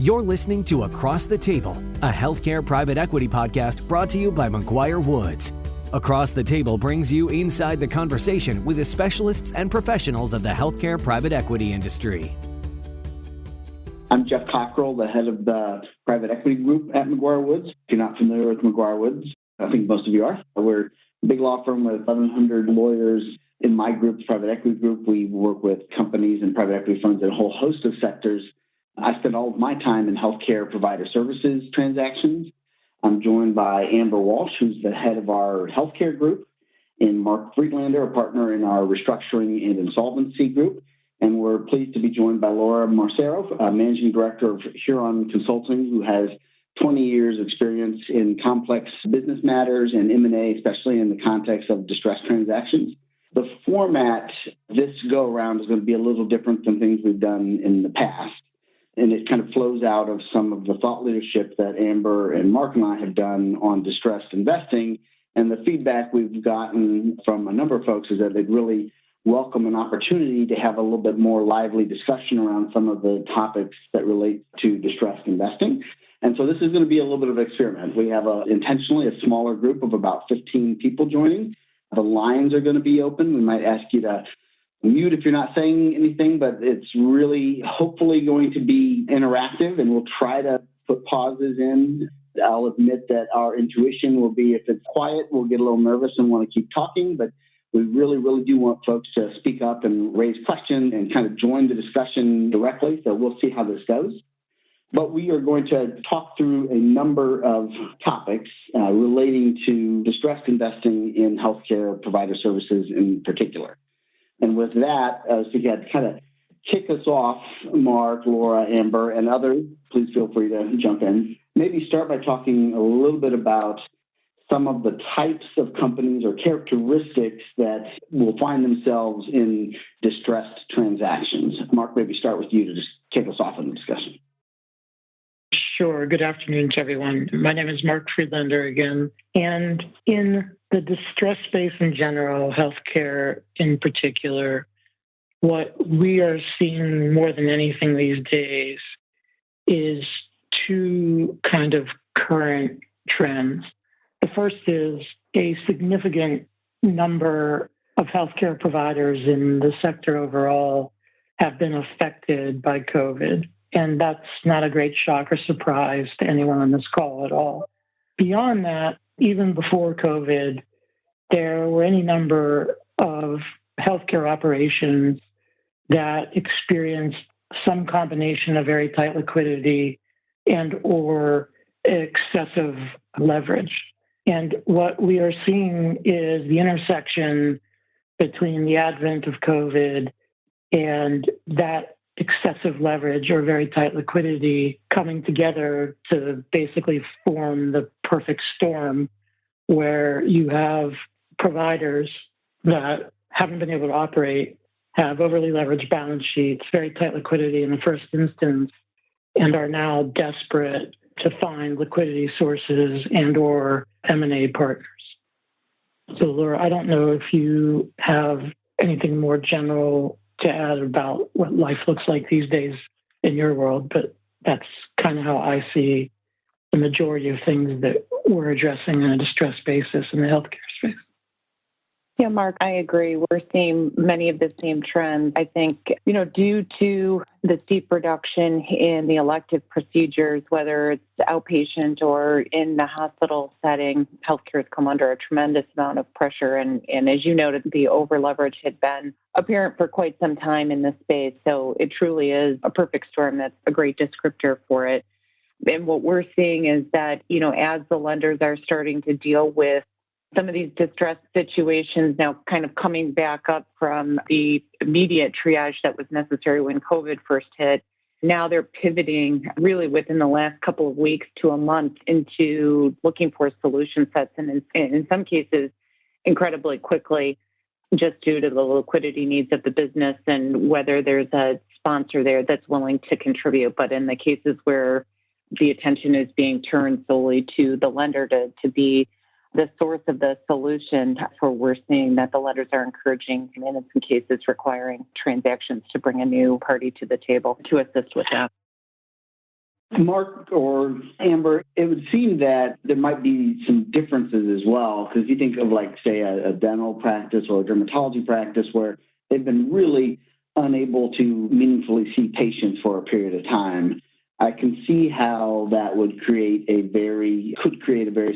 You're listening to Across the Table, a healthcare private equity podcast brought to you by McGuire Woods. Across the Table brings you inside the conversation with the specialists and professionals of the healthcare private equity industry. I'm Jeff Cockrell, the head of the private equity group at McGuire Woods. If you're not familiar with McGuire Woods, I think most of you are. We're a big law firm with 1,100 lawyers. In my group, the private equity group, we work with companies and private equity funds in a whole host of sectors. I spend all of my time in healthcare provider services transactions. I'm joined by Amber Walsh, who's the head of our healthcare group, and Mark Friedlander, a partner in our restructuring and insolvency group. And we're pleased to be joined by Laura Marcero, managing director of Huron Consulting, who has 20 years experience in complex business matters and M&A, especially in the context of distressed transactions. The format this go around is going to be a little different than things we've done in the past. And it kind of flows out of some of the thought leadership that Amber and Mark and I have done on distressed investing. And the feedback we've gotten from a number of folks is that they'd really welcome an opportunity to have a little bit more lively discussion around some of the topics that relate to distressed investing. And so this is going to be a little bit of an experiment. We have intentionally a smaller group of about 15 people joining. The lines are going to be open. We might ask you to mute if you're not saying anything, but it's really hopefully going to be interactive, and we'll try to put pauses in. I'll admit that our intuition will be if it's quiet, we'll get a little nervous and want to keep talking, but we really, really do want folks to speak up and raise questions and kind of join the discussion directly, so we'll see how this goes. But we are going to talk through a number of topics relating to distressed investing in healthcare provider services in particular. And with that, so you had kind of kick us off, Mark, Laura, Amber, and others, please feel free to jump in. Maybe start by talking a little bit about some of the types of companies or characteristics that will find themselves in distressed transactions. Mark, maybe start with you to just kick us off in the discussion. Sure. Good afternoon to everyone. My name is Mark Friedlander again. And in the distress space in general, healthcare in particular, what we are seeing more than anything these days is two kind of current trends. The first is a significant number of healthcare providers in the sector overall have been affected by COVID. And that's not a great shock or surprise to anyone on this call at all. Beyond that, even before COVID, there were any number of healthcare operations that experienced some combination of very tight liquidity and or excessive leverage. And what we are seeing is the intersection between the advent of COVID and that excessive leverage or very tight liquidity coming together to basically form the perfect storm where you have providers that haven't been able to operate, have overly leveraged balance sheets, very tight liquidity in the first instance, and are now desperate to find liquidity sources and or M&A partners. So Laura, I don't know if you have anything more general to add about what life looks like these days in your world, but that's kind of how I see the majority of things that we're addressing on a distressed basis in the healthcare space. Yeah, Mark, I agree. We're seeing many of the same trends. I think, due to the steep reduction in the elective procedures, whether it's outpatient or in the hospital setting, healthcare has come under a tremendous amount of pressure. And as you noted, the over-leverage had been apparent for quite some time in this space. So it truly is a perfect storm. That's a great descriptor for it. And what we're seeing is that, as the lenders are starting to deal with some of these distressed situations now kind of coming back up from the immediate triage that was necessary when COVID first hit. Now they're pivoting really within the last couple of weeks to a month into looking for solution sets, and in some cases, incredibly quickly, just due to the liquidity needs of the business and whether there's a sponsor there that's willing to contribute. But in the cases where the attention is being turned solely to the lender to be the source of the solution, for we're seeing that the lenders are encouraging and in some cases requiring transactions to bring a new party to the table to assist with that. Mark or Amber, it would seem that there might be some differences as well, because you think of, like, say, a dental practice or a dermatology practice where they've been really unable to meaningfully see patients for a period of time. I can see how that would create a very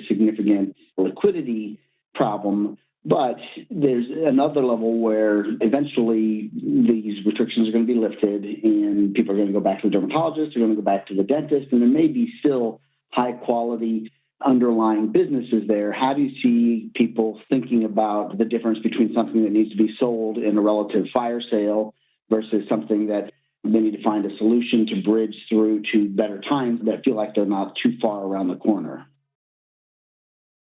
significant liquidity problem. But there's another level where eventually these restrictions are going to be lifted and people are going to go back to the dermatologist, they're going to go back to the dentist, and there may be still high quality underlying businesses there. How do you see people thinking about the difference between something that needs to be sold in a relative fire sale versus something that they need to find a solution to bridge through to better times that feel like they're not too far around the corner?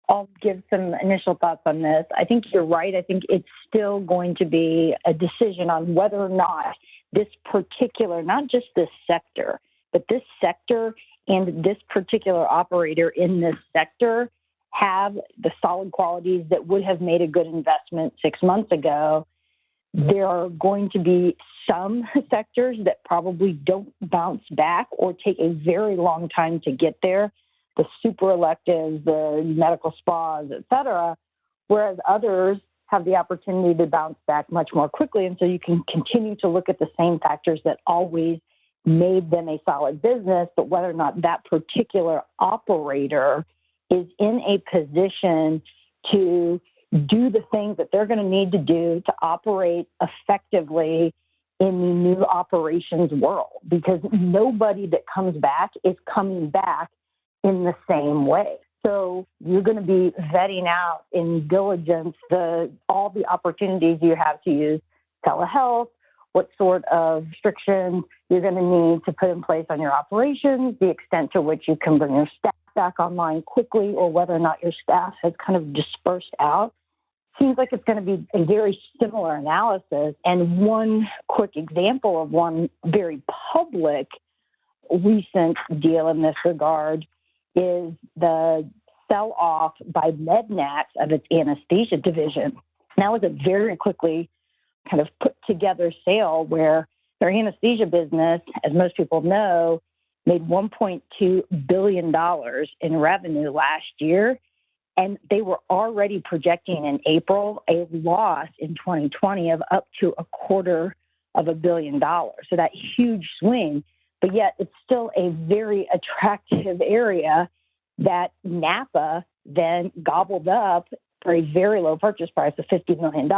I'll give some initial thoughts on this. I think you're right. I think it's still going to be a decision on whether or not this particular, not just this sector, but this sector and this particular operator in this sector have the solid qualities that would have made a good investment 6 months ago. There are going to be some sectors that probably don't bounce back or take a very long time to get there. The super electives, the medical spas, et cetera, whereas others have the opportunity to bounce back much more quickly. And so you can continue to look at the same factors that always made them a solid business, but whether or not that particular operator is in a position to do the things that they're going to need to do to operate effectively in the new operations world, because nobody that comes back is coming back in the same way. So you're going to be vetting out in diligence all the opportunities you have to use telehealth, what sort of restrictions you're going to need to put in place on your operations, the extent to which you can bring your staff back online quickly, or whether or not your staff has kind of dispersed out. Seems like it's going to be a very similar analysis. And one quick example of one very public recent deal in this regard is the sell-off by Mednax of its anesthesia division. That was a very quickly kind of put-together sale where their anesthesia business, as most people know, made $1.2 billion in revenue last year, and they were already projecting in April a loss in 2020 of up to $250 million. So that huge swing. But yet it's still a very attractive area that Napa then gobbled up for a very low purchase price of $50 million.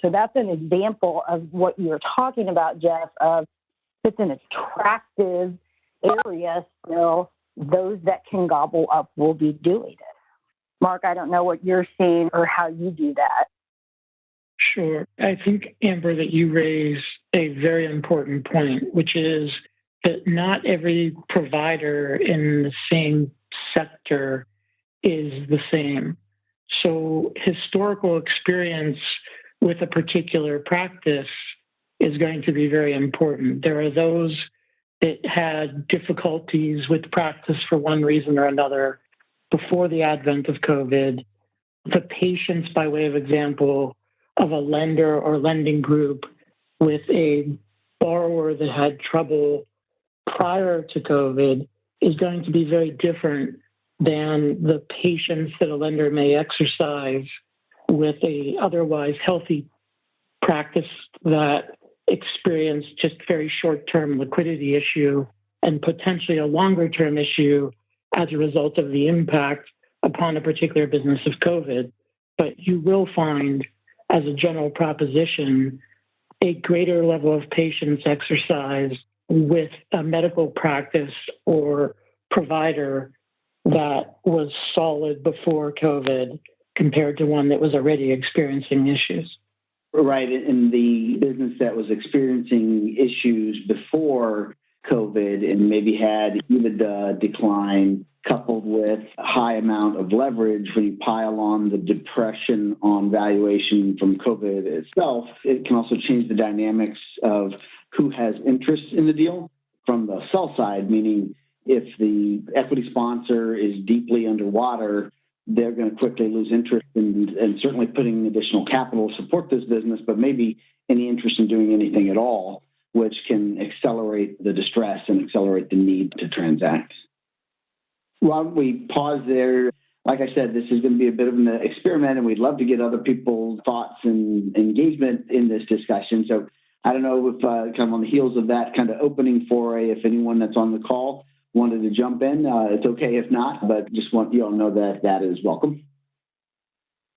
So that's an example of what you're talking about, Jeff, of it's an attractive area still. Those that can gobble up will be doing it. Mark, I don't know what you're seeing or how you do that. Sure. I think, Amber, that you raise a very important point, which is that not every provider in the same sector is the same. So historical experience with a particular practice is going to be very important. There are those that had difficulties with practice for one reason or another before the advent of COVID. The patients, by way of example, of a lender or lending group with a borrower that had trouble prior to COVID is going to be very different than the patience that a lender may exercise with a otherwise healthy practice that experienced just very short-term liquidity issue and potentially a longer-term issue as a result of the impact upon a particular business of COVID. But you will find, as a general proposition, a greater level of patience exercised with a medical practice or provider that was solid before COVID compared to one that was already experiencing issues. Right. In the business that was experiencing issues before COVID and maybe had EBITDA decline coupled with a high amount of leverage, when you pile on the depression on valuation from COVID itself, it can also change the dynamics of who has interest in the deal from the sell side, meaning if the equity sponsor is deeply underwater, they're going to quickly lose interest in and certainly putting additional capital to support this business, but maybe any interest in doing anything at all. which can accelerate the distress and accelerate the need to transact. Why don't we pause there? Like I said, this is going to be a bit of an experiment, and we'd love to get other people's thoughts and engagement in this discussion. So I don't know if kind of on the heels of that kind of opening foray, if anyone that's on the call wanted to jump in, it's okay if not, but just want you all to know that that is welcome.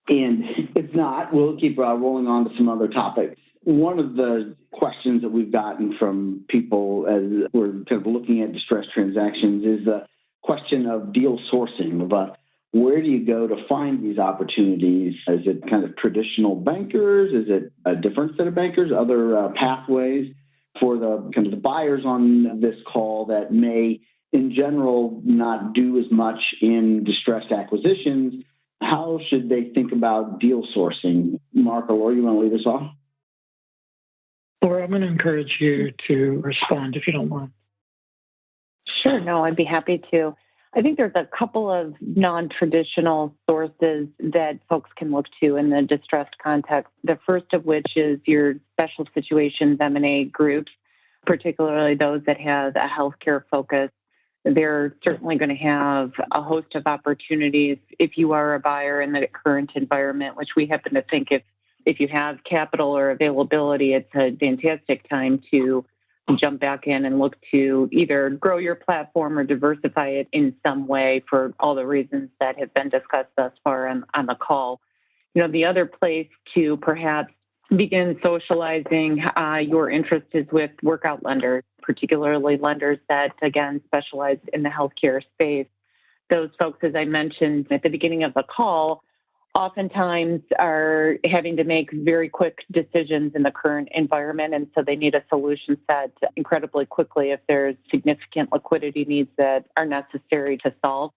And if not, we'll keep rolling on to some other topics. One of the questions that we've gotten from people as we're kind of looking at distressed transactions is the question of deal sourcing, of where do you go to find these opportunities? Is it kind of traditional bankers? Is it a different set of bankers, other pathways for the kind of the buyers on this call that may in general not do as much in distressed acquisitions? How should they think about deal sourcing? Mark or Laura, you want to lead us off? Laura, I'm going to encourage you to respond if you don't mind. Sure, no, I'd be happy to. I think there's a couple of non-traditional sources that folks can look to in the distressed context. The first of which is your special situations M&A groups, particularly those that have a healthcare focus. They're certainly going to have a host of opportunities if you are a buyer in the current environment, which we happen to think if you have capital or availability, it's a fantastic time to jump back in and look to either grow your platform or diversify it in some way for all the reasons that have been discussed thus far on the call. You know, the other place to perhaps begin socializing your interest is with workout lenders, particularly lenders that, again, specialize in the healthcare space. Those folks, as I mentioned at the beginning of the call, oftentimes are having to make very quick decisions in the current environment, and so they need a solution set incredibly quickly if there's significant liquidity needs that are necessary to solve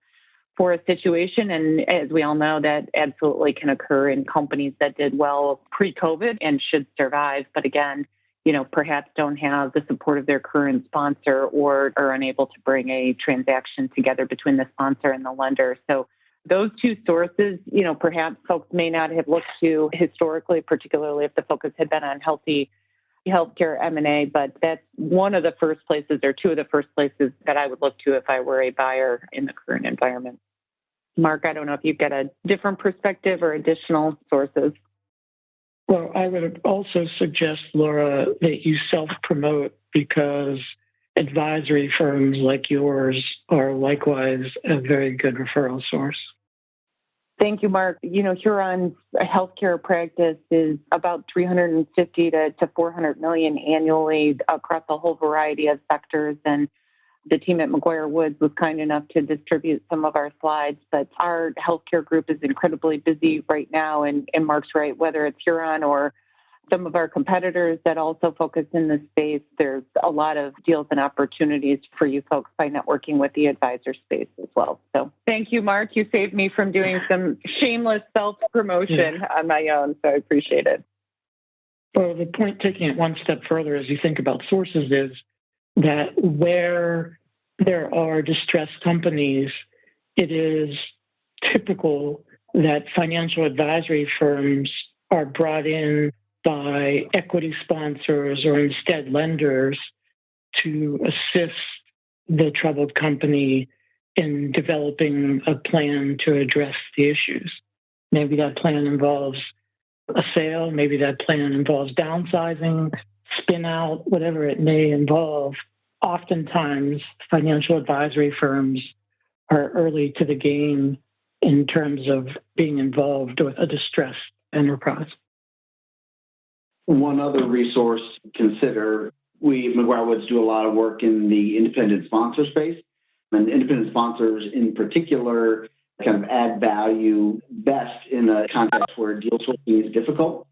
for a situation. And as we all know, that absolutely can occur in companies that did well pre-COVID and should survive, but again, you know, perhaps don't have the support of their current sponsor or are unable to bring a transaction together between the sponsor and the lender. So those two sources, you know, perhaps folks may not have looked to historically, particularly if the focus had been on healthy healthcare M&A, but that's one of the first places or two of the first places that I would look to if I were a buyer in the current environment. Mark, I don't know if you've got a different perspective or additional sources. Well, I would also suggest, Laura, that you self-promote because advisory firms like yours are likewise a very good referral source. Thank you, Mark. You know, Huron's healthcare practice is about $350 to $400 million annually across a whole variety of sectors. And the team at McGuire-Woods was kind enough to distribute some of our slides. But our healthcare group is incredibly busy right now. And Mark's right, whether it's Huron or some of our competitors that also focus in this space, there's a lot of deals and opportunities for you folks by networking with the advisor space as well. So thank you, Mark. You saved me from doing some shameless self-promotion on my own, so I appreciate it. Well, the point, taking it one step further as you think about sources, is that where there are distressed companies, it is typical that financial advisory firms are brought in by equity sponsors or instead lenders to assist the troubled company in developing a plan to address the issues. Maybe that plan involves a sale, maybe that plan involves downsizing, spin out, whatever it may involve. Oftentimes, financial advisory firms are early to the game in terms of being involved with a distressed enterprise. One other resource to consider, we at McGuire-Woods do a lot of work in the independent sponsor space. And independent sponsors in particular kind of add value best in a context where deal sourcing is difficult.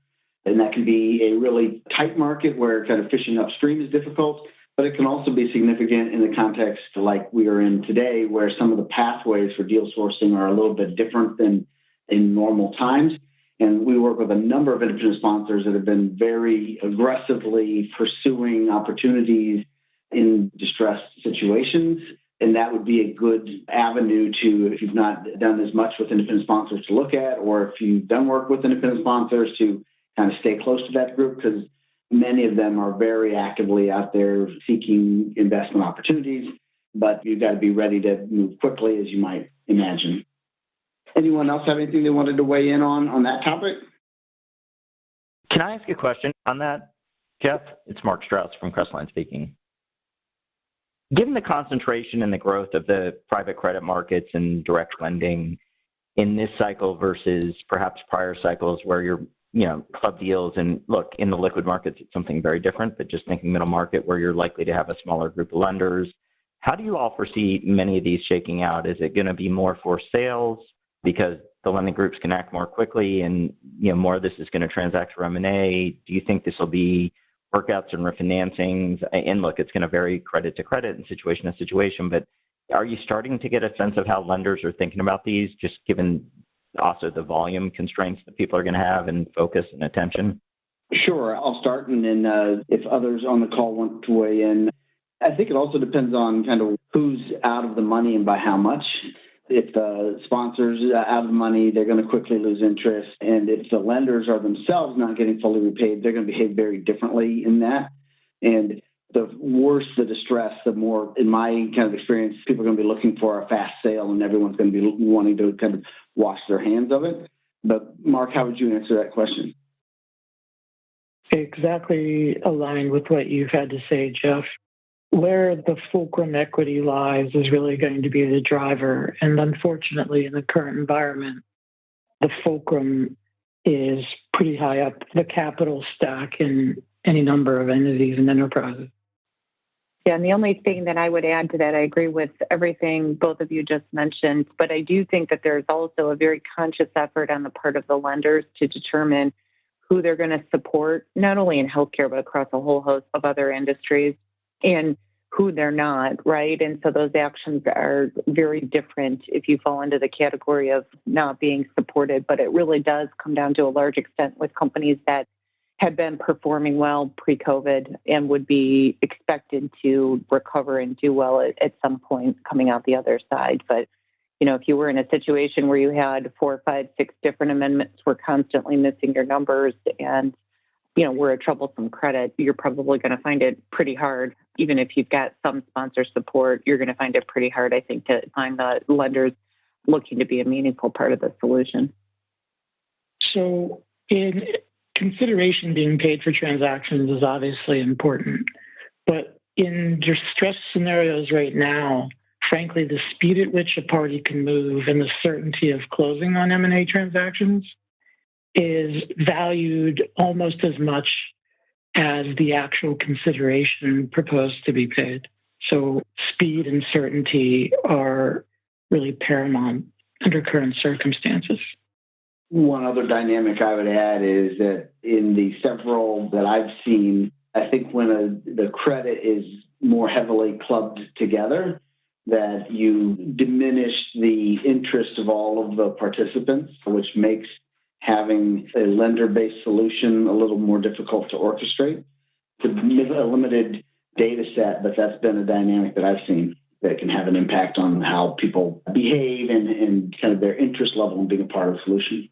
And that can be a really tight market where kind of fishing upstream is difficult, but it can also be significant in the context like we are in today, where some of the pathways for deal sourcing are a little bit different than in normal times. And we work with a number of independent sponsors that have been very aggressively pursuing opportunities in distressed situations. And that would be a good avenue to, if you've not done as much with independent sponsors, to look at, or if you've done work with independent sponsors, to kind of stay close to that group, because Many of them are very actively out there seeking investment opportunities, but you've got to be ready to move quickly, as you might imagine. Anyone else have anything they wanted to weigh in on that topic? Can I ask a question on that, Jeff? It's Mark Strauss from Crestline speaking. Given the concentration and the growth of the private credit markets and direct lending in this cycle versus perhaps prior cycles where you're, club deals, and look, in the liquid markets, it's something very different, but just thinking middle market where you're likely to have a smaller group of lenders, how do you all foresee many of these shaking out? Is it going to be more for sales because the lending groups can act more quickly and, more of this is going to transact for M&A? Do you think this will be workouts and refinancings? And look, it's going to vary credit to credit and situation to situation, but are you starting to get a sense of how lenders are thinking about these, just given also the volume constraints that people are going to have and focus and attention? Sure. I'll start, and then if others on the call want to weigh in. I think it also depends on kind of who's out of the money and by how much. If the sponsors are out of the money, they're going to quickly lose interest. And if the lenders are themselves not getting fully repaid, they're going to behave very differently in that. And the worse the distress, the more, in my kind of experience, people are going to be looking for a fast sale and everyone's going to be wanting to kind of wash their hands of it. But Mark, how would you answer that question? Exactly aligned with what you've had to say, Jeff. Where the fulcrum equity lies is really going to be the driver. And unfortunately, in the current environment, the fulcrum is pretty high up the capital stack in any number of entities and enterprises. Yeah, and the only thing that I would add to that, I agree with everything both of you just mentioned, but I do think that there's also a very conscious effort on the part of the lenders to determine who they're going to support, not only in healthcare, but across a whole host of other industries, and who they're not, right? And so those actions are very different if you fall into the category of not being supported, but it really does come down to a large extent with companies that had been performing well pre-COVID and would be expected to recover and do well at some point coming out the other side. But, if you were in a situation where you had 4, 5, 6 different amendments, were constantly missing your numbers and, we're a troublesome credit, you're probably going to find it pretty hard. Even if you've got some sponsor support, you're going to find it pretty hard, I think, to find the lenders looking to be a meaningful part of the solution. So in consideration being paid for transactions is obviously important, but in distress scenarios right now, frankly, the speed at which a party can move and the certainty of closing on M&A transactions is valued almost as much as the actual consideration proposed to be paid. So speed and certainty are really paramount under current circumstances. One other dynamic I would add is that in the several that I've seen, I think when the credit is more heavily clubbed together, that you diminish the interest of all of the participants, which makes having a lender-based solution a little more difficult to orchestrate. It's a limited data set, but that's been a dynamic that I've seen that can have an impact on how people behave and kind of their interest level in being a part of the solution.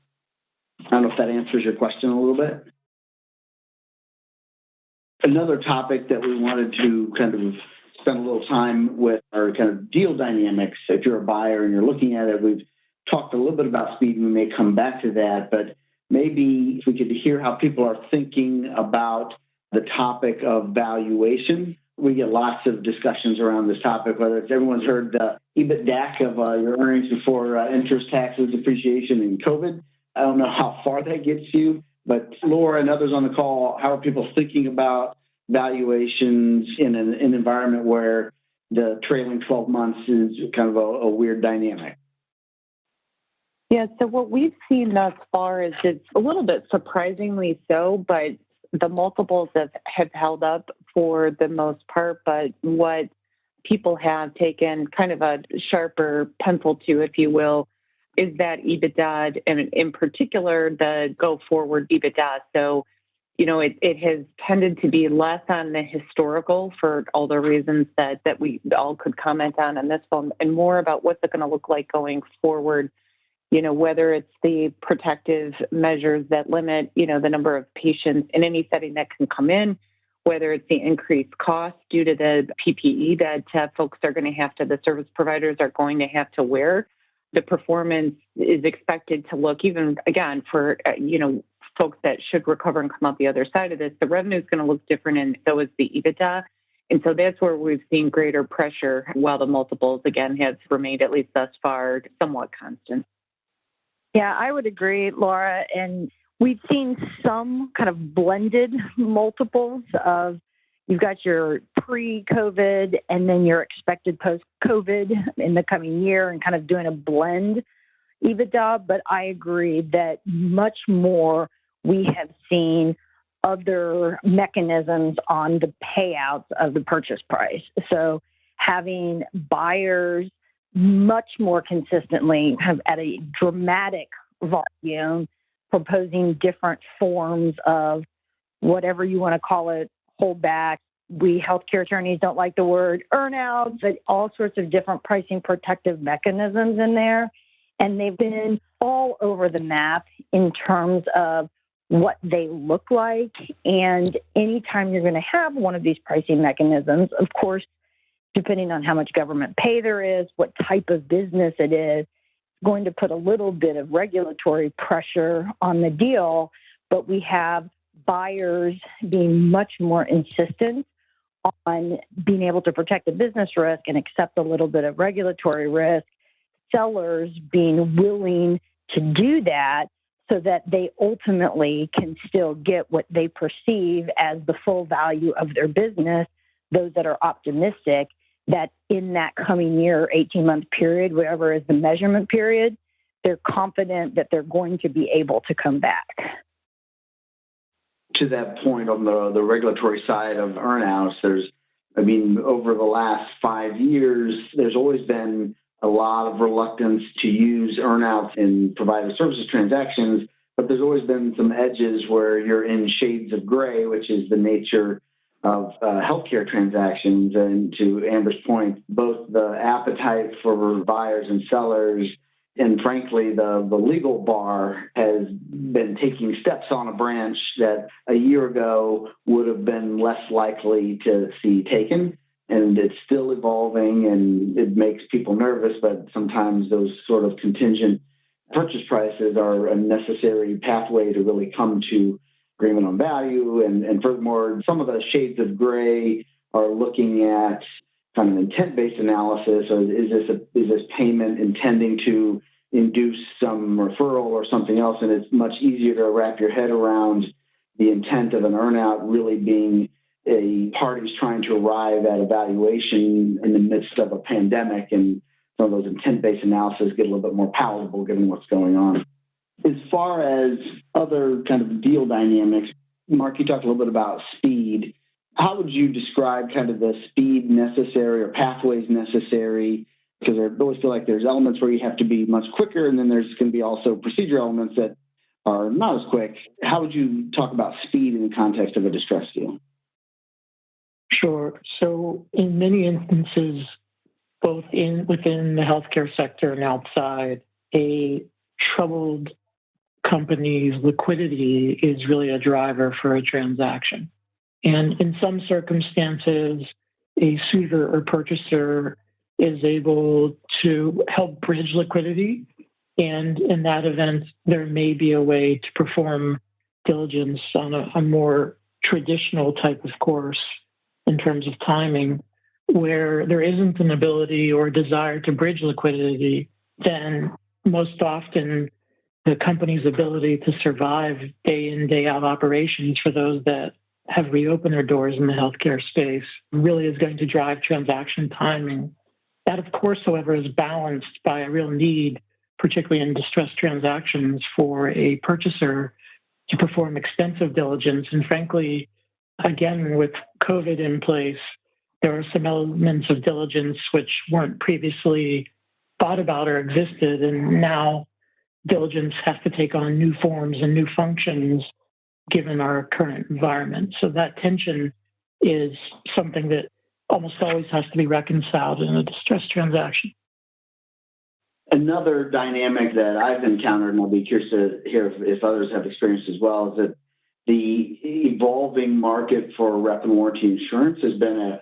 I don't know if that answers your question a little bit. Another topic that we wanted to kind of spend a little time with are kind of deal dynamics. If you're a buyer and you're looking at it, we've talked a little bit about speed, and we may come back to that, but maybe if we could hear how people are thinking about the topic of valuation. We get lots of discussions around this topic, whether it's everyone's heard the EBITDAC of your earnings before interest, taxes, depreciation, and COVID. I don't know how far that gets you, but Laura and others on the call, how are people thinking about valuations in an environment where the trailing 12 months is kind of a weird dynamic? Yeah, so what we've seen thus far is it's a little bit surprisingly so, but the multiples have held up for the most part. But what people have taken kind of a sharper pencil to, if you will, is that EBITDA, and in particular, the go-forward EBITDA. So, it has tended to be less on the historical for all the reasons that we all could comment on this one, and more about what's it going to look like going forward whether it's the protective measures that limit, the number of patients in any setting that can come in, whether it's the increased cost due to the PPE that folks are going to have to, the service providers are going to have to wear. The performance is expected to look, even again, for, folks that should recover and come out the other side of this, the revenue is going to look different, and so is the EBITDA. And so that's where we've seen greater pressure, while the multiples, again, have remained, at least thus far, somewhat constant. Yeah, I would agree, Laura. And we've seen some kind of blended multiples of you've got your pre-COVID and then your expected post-COVID in the coming year, and kind of doing a blend EBITDA. But I agree that much more we have seen other mechanisms on the payouts of the purchase price. So having buyers much more consistently kind of at a dramatic volume proposing different forms of whatever you want to call it, holdback. We healthcare attorneys don't like the word earnouts, but all sorts of different pricing protective mechanisms in there. And they've been all over the map in terms of what they look like. And anytime you're going to have one of these pricing mechanisms, of course, depending on how much government pay there is, what type of business it is, going to put a little bit of regulatory pressure on the deal. But we have buyers being much more insistent on being able to protect the business risk and accept a little bit of regulatory risk. Sellers being willing to do that so that they ultimately can still get what they perceive as the full value of their business. Those that are optimistic that in that coming year, 18-month period, whatever is the measurement period, they're confident that they're going to be able to come back. To that point on the regulatory side of earnouts, over the last 5 years, there's always been a lot of reluctance to use earnouts in provider services transactions, but there's always been some edges where you're in shades of gray, which is the nature of healthcare transactions. And to Amber's point, both the appetite for buyers and sellers, and frankly, the legal bar has been taking steps on a branch that a year ago would have been less likely to see taken. And it's still evolving, and it makes people nervous, but sometimes those sort of contingent purchase prices are a necessary pathway to really come to agreement on value. And furthermore, some of the shades of gray are looking at kind of intent-based analysis. Or is this payment intending to induce some referral or something else? And it's much easier to wrap your head around the intent of an earnout really being a party's trying to arrive at a valuation in the midst of a pandemic, and some of those intent-based analysis get a little bit more palatable given what's going on. As far as other kind of deal dynamics, Mark, you talked a little bit about speed. How would you describe kind of the speed necessary or pathways necessary? Because I always feel like there's elements where you have to be much quicker, and then there's going to be also procedure elements that are not as quick. How would you talk about speed in the context of a distressed deal? Sure. So in many instances, both within the healthcare sector and outside, a troubled company's liquidity is really a driver for a transaction. And in some circumstances, a suitor or purchaser is able to help bridge liquidity. And in that event, there may be a way to perform diligence on a more traditional type of course in terms of timing. Where there isn't an ability or desire to bridge liquidity, then most often the company's ability to survive day in, day out operations for those that have reopened their doors in the healthcare space really is going to drive transaction timing. That, of course, however, is balanced by a real need, particularly in distressed transactions, for a purchaser to perform extensive diligence. And frankly, again, with COVID in place, there are some elements of diligence which weren't previously thought about or existed, and now diligence has to take on new forms and new functions given our current environment. So that tension is something that almost always has to be reconciled in a distressed transaction. Another dynamic that I've encountered, and I'll be curious to hear if others have experienced as well, is that the evolving market for rep and warranty insurance has been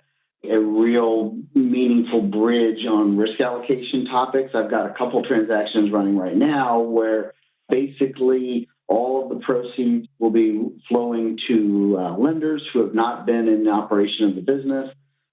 a real meaningful bridge on risk allocation topics. I've got a couple transactions running right now where basically all of the proceeds will be flowing to lenders who have not been in the operation of the business.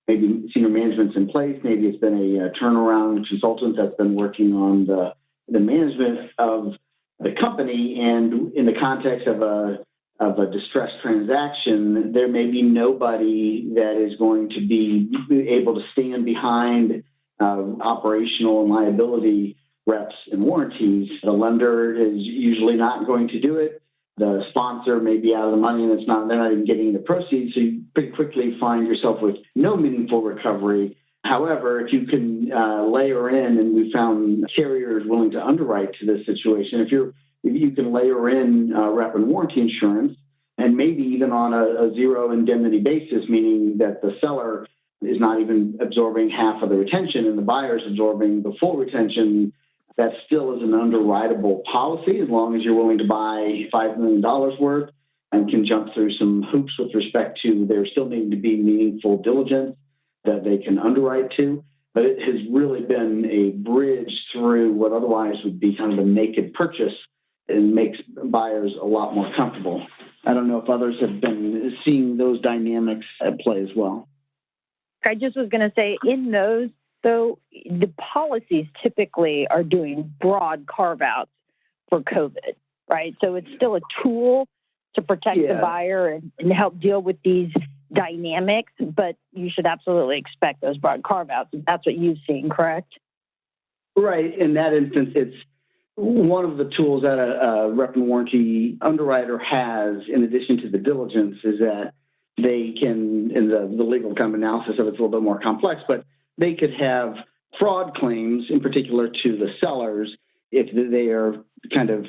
Maybe senior management's in place. Maybe it's been a turnaround consultant that's been working on the management of the company. And in the context of a distressed transaction, there may be nobody that is going to be able to stand behind operational and liability reps and warranties. The lender is usually not going to do it. The sponsor may be out of the money and they're not even getting the proceeds. So you pretty quickly find yourself with no meaningful recovery. However, if you can layer in, and we found carriers willing to underwrite to this situation, if you can layer in rep and warranty insurance, and maybe even on a zero indemnity basis, meaning that the seller is not even absorbing half of the retention and the buyer is absorbing the full retention, that still is an underwritable policy as long as you're willing to buy $5 million worth and can jump through some hoops with respect to there still needing to be meaningful diligence that they can underwrite to. But it has really been a bridge through what otherwise would be kind of a naked purchase and makes buyers a lot more comfortable. I don't know if others have been seeing those dynamics at play as well. I just was going to say, in those, though, the policies typically are doing broad carve-outs for COVID, right? So it's still a tool to protect the buyer and help deal with these dynamics, but you should absolutely expect those broad carve-outs. That's what you've seen, correct? Right. In that instance, it's one of the tools that a rep and warranty underwriter has, in addition to the diligence, is that they can, in the legal kind of analysis of it's a little bit more complex, but they could have fraud claims, in particular to the sellers, if they are kind of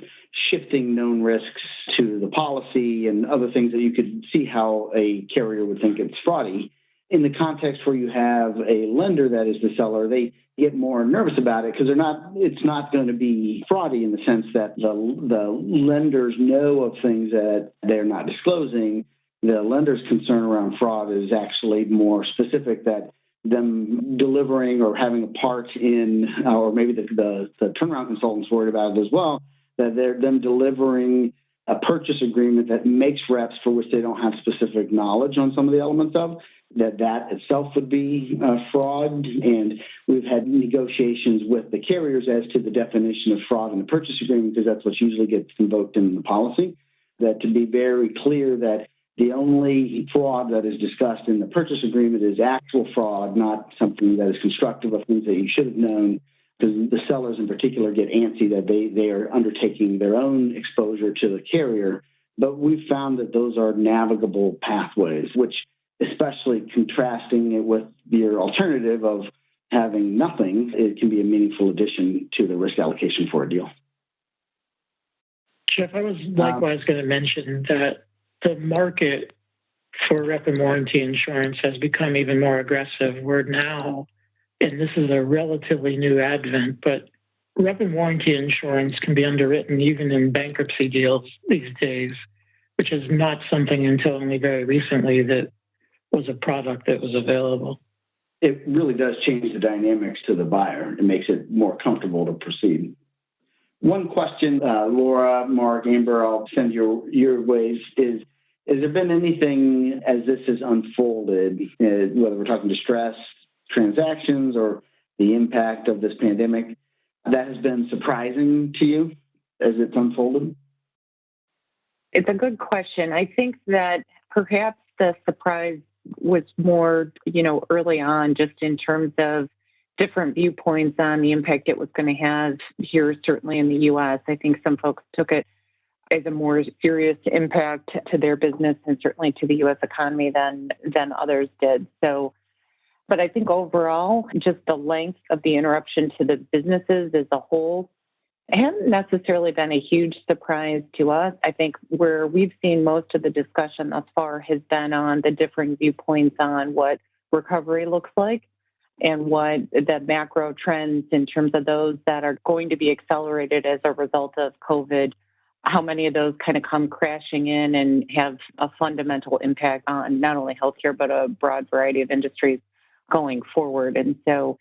shifting known risks to the policy and other things that you could see how a carrier would think it's fraudy. In the context where you have a lender that is the seller, they get more nervous about it because it's not going to be fraudy in the sense that the lenders know of things that they're not disclosing. The lender's concern around fraud is actually more specific, that them delivering or having a part in, or maybe the turnaround consultant's worried about it as well, that they're them delivering a purchase agreement that makes reps for which they don't have specific knowledge on some of the elements of, that itself would be fraud. And we've had negotiations with the carriers as to the definition of fraud in the purchase agreement, because that's what usually gets invoked in the policy, that to be very clear that the only fraud that is discussed in the purchase agreement is actual fraud, not something that is constructive of things that you should have known, because the sellers in particular get antsy that they are undertaking their own exposure to the carrier. But we've found that those are navigable pathways, which, especially contrasting it with your alternative of having nothing, it can be a meaningful addition to the risk allocation for a deal. Jeff, I was likewise going to mention that the market for rep and warranty insurance has become even more aggressive. We're now, and this is a relatively new advent, but rep and warranty insurance can be underwritten even in bankruptcy deals these days, which is not something until only very recently that was a product that was available. It really does change the dynamics to the buyer. It makes it more comfortable to proceed. One question, Laura, Mark, Amber, I'll send your ways, is there been anything as this has unfolded, whether we're talking distress transactions or the impact of this pandemic, that has been surprising to you as it's unfolded? It's a good question. I think that perhaps the surprise was more, early on, just in terms of different viewpoints on the impact it was going to have here, certainly in the U.S. I think some folks took it as a more serious impact to their business and certainly to the U.S. economy than others did. So, but I think overall, just the length of the interruption to the businesses as a whole hasn't necessarily been a huge surprise to us. I think where we've seen most of the discussion thus far has been on the differing viewpoints on what recovery looks like. and what the macro trends in terms of those that are going to be accelerated as a result of COVID, how many of those kind of come crashing in and have a fundamental impact on not only healthcare, but a broad variety of industries going forward. And so,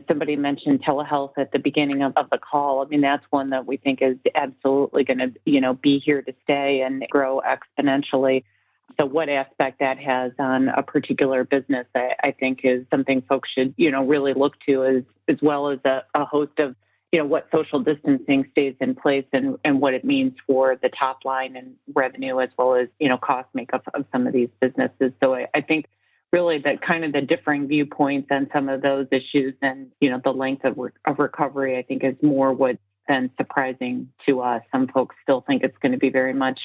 somebody mentioned telehealth at the beginning of the call. I mean, that's one that we think is absolutely going to, be here to stay and grow exponentially. So what aspect that has on a particular business, I think is something folks should, really look to as well as a host of, what social distancing stays in place and what it means for the top line and revenue as well as, cost makeup of some of these businesses. So I think really that kind of the differing viewpoints on some of those issues and, the length of recovery, I think is more what's been surprising to us. Some folks still think it's going to be very much,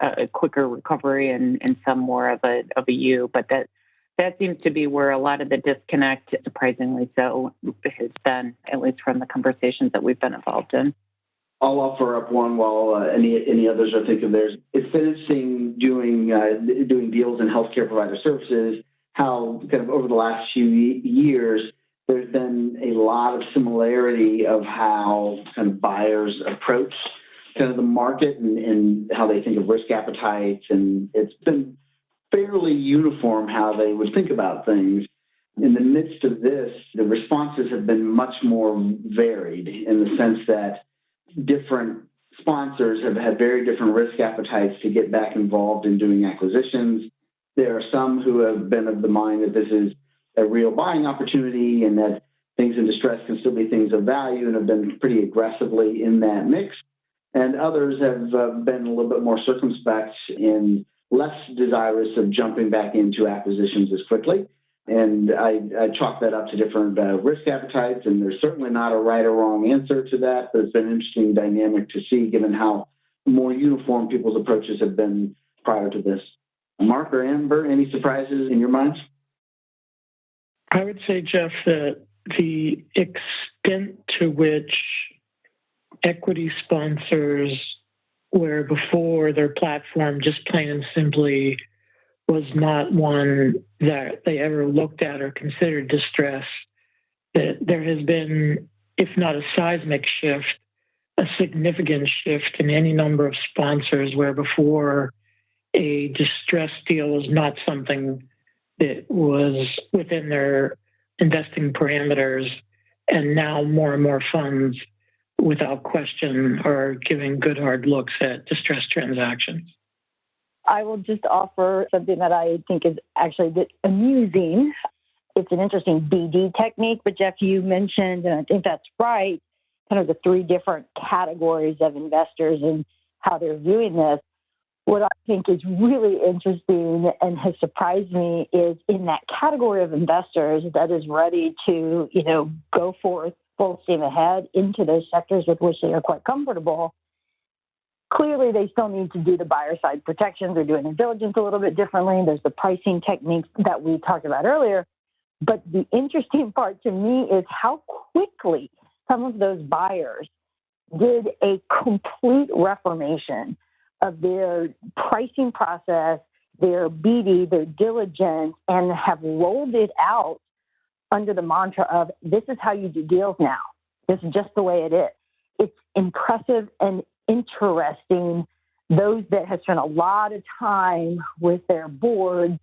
a quicker recovery and some more of a U, but that seems to be where a lot of the disconnect, surprisingly so, has been, at least from the conversations that we've been involved in. I'll offer up one while any others are thinking of theirs. It's been interesting doing deals in healthcare provider services, how kind of over the last few years, there's been a lot of similarity of how kind of buyers approach kind of the market and how they think of risk appetites. And it's been fairly uniform how they would think about things. In the midst of this, the responses have been much more varied in the sense that different sponsors have had very different risk appetites to get back involved in doing acquisitions. There are some who have been of the mind that this is a real buying opportunity and that things in distress can still be things of value and have been pretty aggressively in that mix. And others have been a little bit more circumspect and less desirous of jumping back into acquisitions as quickly. And I chalk that up to different risk appetites, and there's certainly not a right or wrong answer to that, but it's been an interesting dynamic to see given how more uniform people's approaches have been prior to this. Mark or Amber, any surprises in your minds? I would say, Jeff, that the extent to which equity sponsors, where before their platform just plain and simply was not one that they ever looked at or considered distress, that there has been, if not a seismic shift, a significant shift in any number of sponsors where before a distressed deal was not something that was within their investing parameters, and now more and more funds, without question, are giving good hard looks at distressed transactions. I will just offer something that I think is actually amusing. It's an interesting BD technique, but Jeff, you mentioned, and I think that's right, kind of the three different categories of investors and how they're viewing this. What I think is really interesting and has surprised me is in that category of investors that is ready to, go forth full steam ahead into those sectors with which they are quite comfortable. Clearly, they still need to do the buyer side protections. They're doing their diligence a little bit differently. There's the pricing techniques that we talked about earlier. But the interesting part to me is how quickly some of those buyers did a complete reformation of their pricing process, their BD, their diligence, and have rolled it out under the mantra of, this is how you do deals now. This is just the way it is. It's impressive and interesting. Those that have spent a lot of time with their boards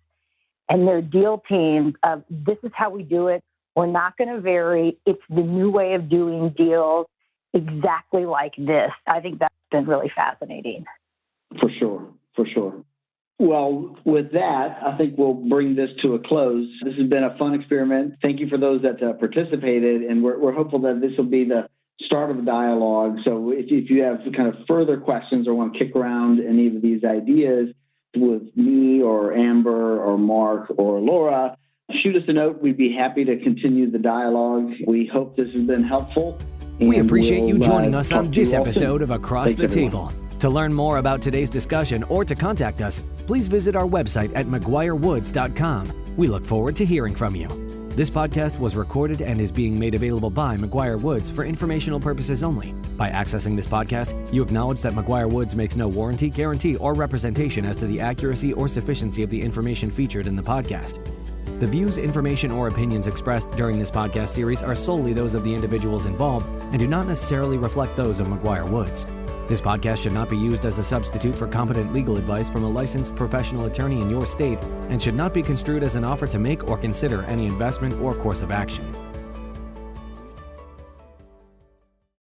and their deal teams of, this is how we do it. We're not going to vary. It's the new way of doing deals exactly like this. I think that's been really fascinating. For sure. Well, with that, I think we'll bring this to a close. This has been a fun experiment. Thank you for those that participated, and we're hopeful that this will be the start of a dialogue. So if you have kind of further questions or want to kick around any of these ideas with me or Amber or Mark or Laura, shoot us a note. We'd be happy to continue the dialogue. We hope this has been helpful. We appreciate you joining us on this episode of Across the Table. To learn more about today's discussion or to contact us, please visit our website at mcguirewoods.com. We look forward to hearing from you. This podcast was recorded and is being made available by McGuire Woods for informational purposes only. By accessing this podcast, you acknowledge that McGuire Woods makes no warranty, guarantee, or representation as to the accuracy or sufficiency of the information featured in the podcast. The views, information, or opinions expressed during this podcast series are solely those of the individuals involved and do not necessarily reflect those of McGuire-Woods. This podcast should not be used as a substitute for competent legal advice from a licensed professional attorney in your state and should not be construed as an offer to make or consider any investment or course of action.